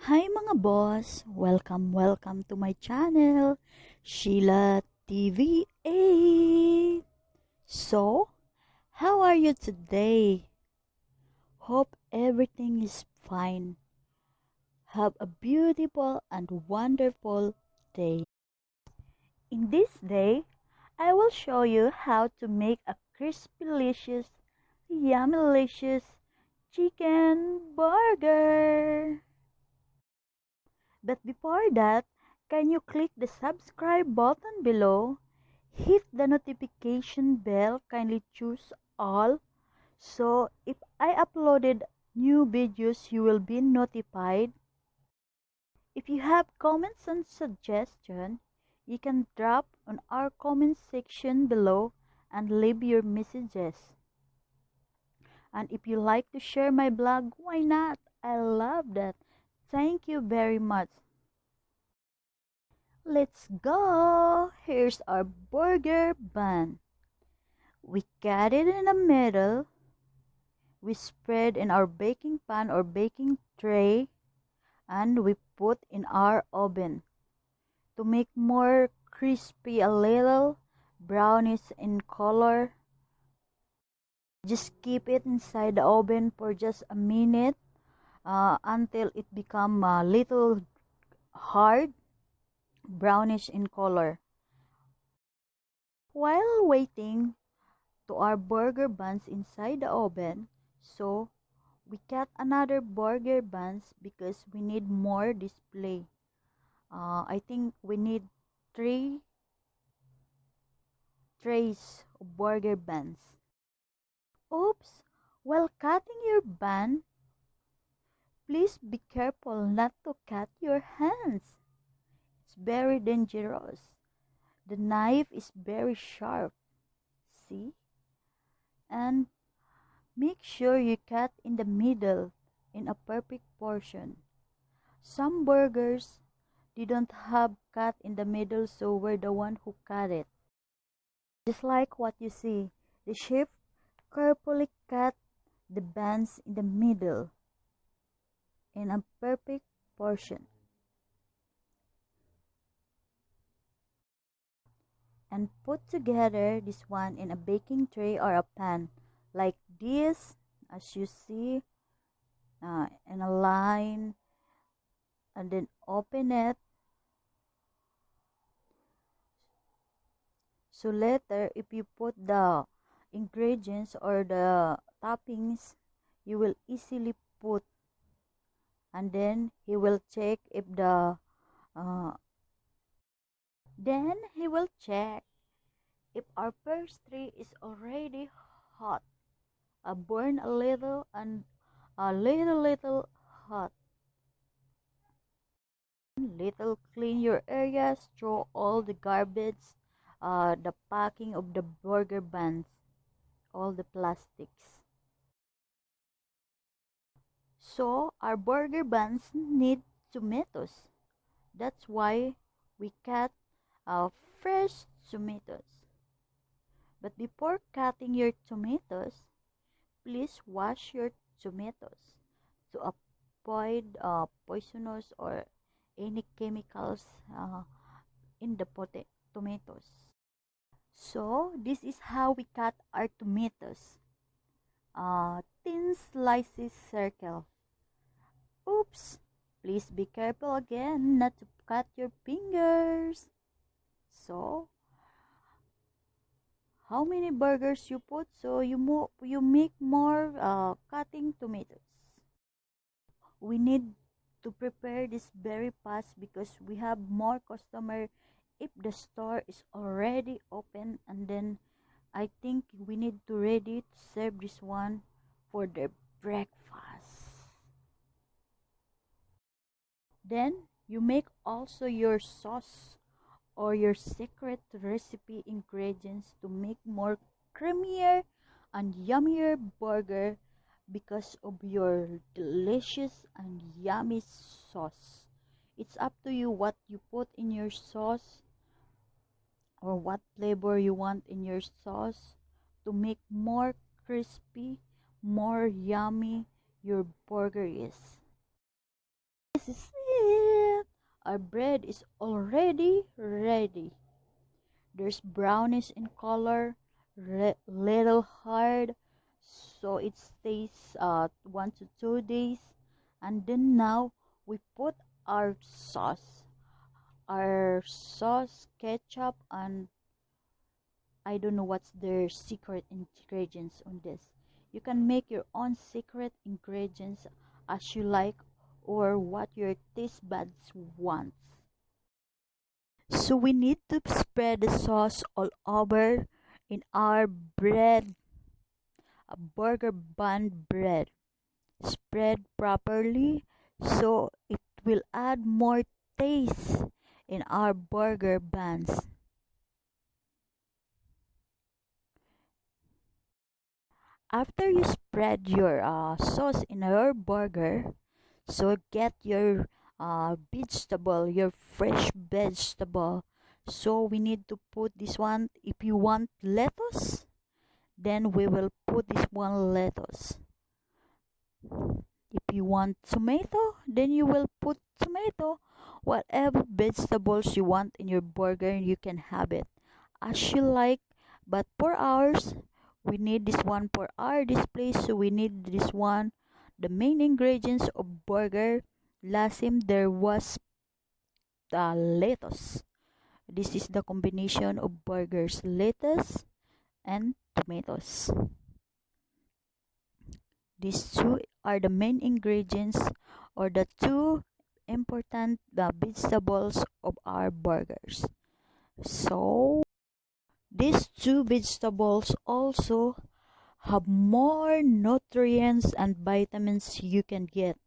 Hi mga boss! Welcome to my channel, Sheila TV8. So, how are you today? Hope everything is fine. Have a beautiful and wonderful day. In this day, I will show you how to make a crispy-licious, yummy-licious chicken burger. But before that, can you click the subscribe button below? Hit the notification bell, kindly choose all. So if I uploaded new videos, you will be notified. If you have comments and suggestions, you can drop on our comment section below and leave your messages. And if you like to share my blog, why not? I love that. Thank you very much. Let's go! Here's our burger bun. We cut it in the middle. We spread in our baking pan or baking tray, and we put in our oven to make more crispy, a little brownish in color. Just keep it inside the oven for just a minute until it become a little hard, brownish in color. While waiting to our burger buns inside the oven, so we cut another burger buns because we need more display. I think we need 3 trays of burger buns. Oops! While cutting your bun, please be careful not to cut your hands. It's very dangerous. The knife is very sharp. See? And make sure you cut in the middle in a perfect portion. Some burgers didn't have cut in the middle, so we're the one who cut it. Just like what you see, the chef carefully cut the buns in the middle in a perfect portion. And put together this one in a baking tray or a pan like this, as you see, in a line, and then open it. So later, if you put the ingredients or the toppings, you will easily put, and then he will check if uh, if our first tray is already hot, burn a little and a little hot. Little clean your areas, throw all the garbage, the packing of the burger buns, all the plastics. So our burger buns need tomatoes. That's why we cut fresh tomatoes. But before cutting your tomatoes, please wash your tomatoes to avoid poisonous or any chemicals in the tomatoes. So this is how we cut our tomatoes. Thin slices circle. Oops! Please be careful again not to cut your fingers. So, how many burgers you put? So you make more cutting tomatoes. We need to prepare this very fast because we have more customer if the store is already open, and then I think we need to ready to serve this one for their breakfast. Then you make also your sauce or your secret recipe ingredients to make more creamier and yummier burger because of your delicious and yummy sauce. It's up to you what you put in your sauce or what flavor you want in your sauce to make more crispy, more yummy your burger is. This is it. Our bread is already ready. There's brownish in color, little hard, so it stays 1 to 2 days. And then now we put our sauce, ketchup, and I don't know what's their secret ingredients on this. You can make your own secret ingredients as you like or what your taste buds wants. So we need to spread the sauce all over in our bread, a burger bun bread. Spread properly so it will add more taste in our burger buns. After you spread your sauce in your burger, so get your your fresh vegetable. So we need to put this one. If you want lettuce, then we will put this one lettuce. If you want tomato, then you will put tomato. Whatever vegetables you want in your burger, you can have it as you like. But for ours, we need this one for our display, so we need this one. The main ingredients of burger, last time there was lettuce. This is the combination of burgers, lettuce and tomatoes. These two are the main ingredients or the two important vegetables of our burgers. So these two vegetables also have more nutrients and vitamins you can get,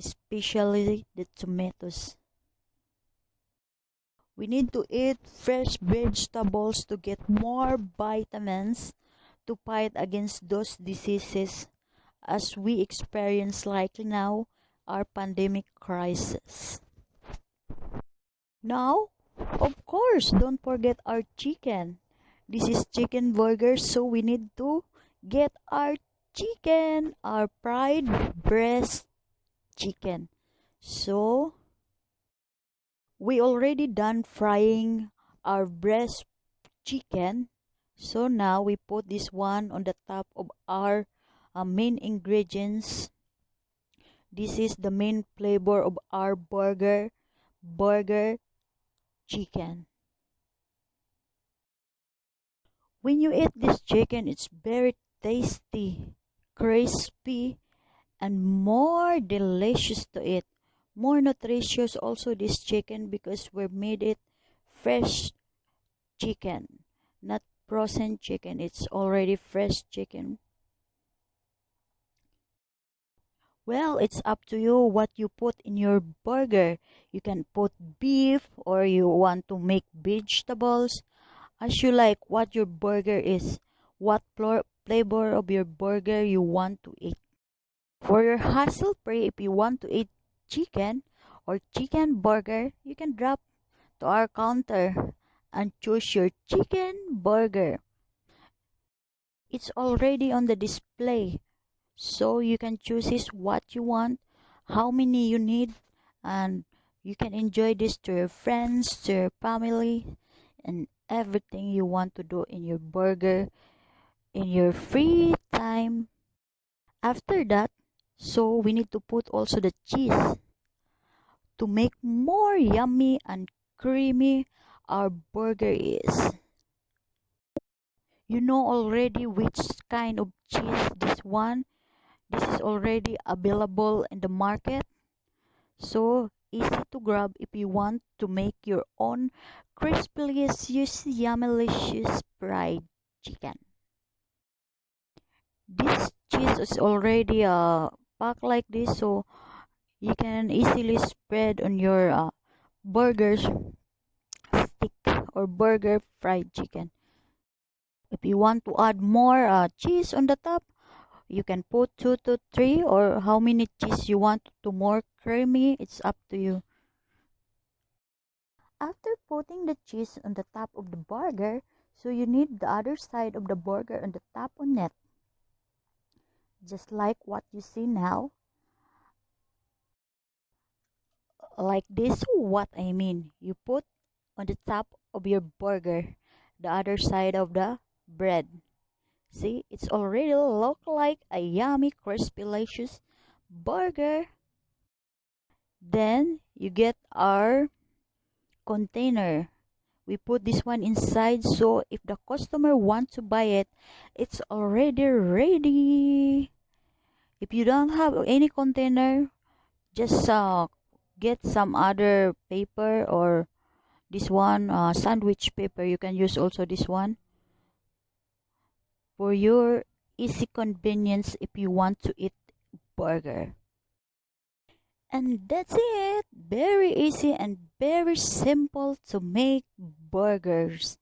especially the tomatoes. We need to eat fresh vegetables to get more vitamins to fight against those diseases as we experience like now our pandemic crisis. Now, of course, don't forget our chicken. This is chicken burger, so we need to get our chicken, our fried breast chicken. So, we already done frying our breast chicken. So now we put this one on the top of our main ingredients. This is the main flavor of our burger chicken. When you eat this chicken, it's very tasty, crispy, and more delicious to eat. More nutritious also this chicken because we made it fresh chicken, not frozen chicken. It's already fresh chicken. Well, it's up to you what you put in your burger. You can put beef or you want to make vegetables as you like what your burger is, what flavor of your burger you want to eat. For your hassle free, if you want to eat chicken or chicken burger, you can drop to our counter and choose your chicken burger. It's already on the display, so you can choose this what you want, how many you need, and you can enjoy this to your friends, to your family, and everything you want to do in your burger in your free time. After that, so we need to put also the cheese to make more yummy and creamy our burger is. You know already which kind of cheese this one. This is already available in the market. So easy to grab if you want to make your own crispy-licious, yummy-licious fried chicken. This cheese is already packed like this, so you can easily spread on your burger stick or burger fried chicken. If you want to add more cheese on the top, you can put 2 to 3 or how many cheese you want to more creamy. It's up to you. After putting the cheese on the top of the burger, so you need the other side of the burger on the top on it. Just like what you see now. Like this, what I mean, you put on the top of your burger the other side of the bread. See, it's already look like a yummy, crispy, delicious burger. Then you get our container. We put this one inside so if the customer want to buy it, it's already ready. If you don't have any container, just get some other paper or this one sandwich paper. You can use also this one for your easy convenience if you want to eat burger. And that's it. Very easy and very simple to make burgers.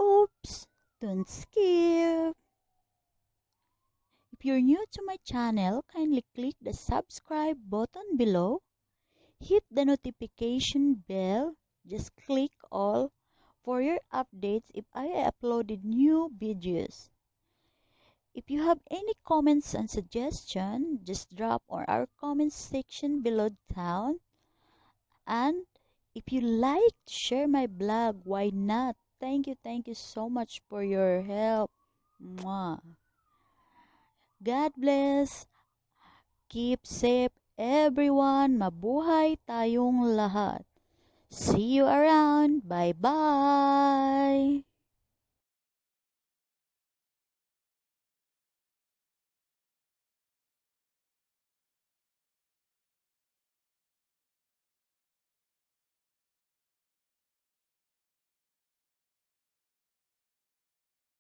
Oops, don't skip. If you're new to my channel, kindly click the subscribe button below. Hit the notification bell. Just click all for your updates if I uploaded new videos. If you have any comments and suggestions, just drop on our comment section below down. And if you like to share my blog, why not? Thank you so much for your help. Mwah. God bless. Keep safe everyone. Mabuhay tayong lahat. See you around. Bye-bye.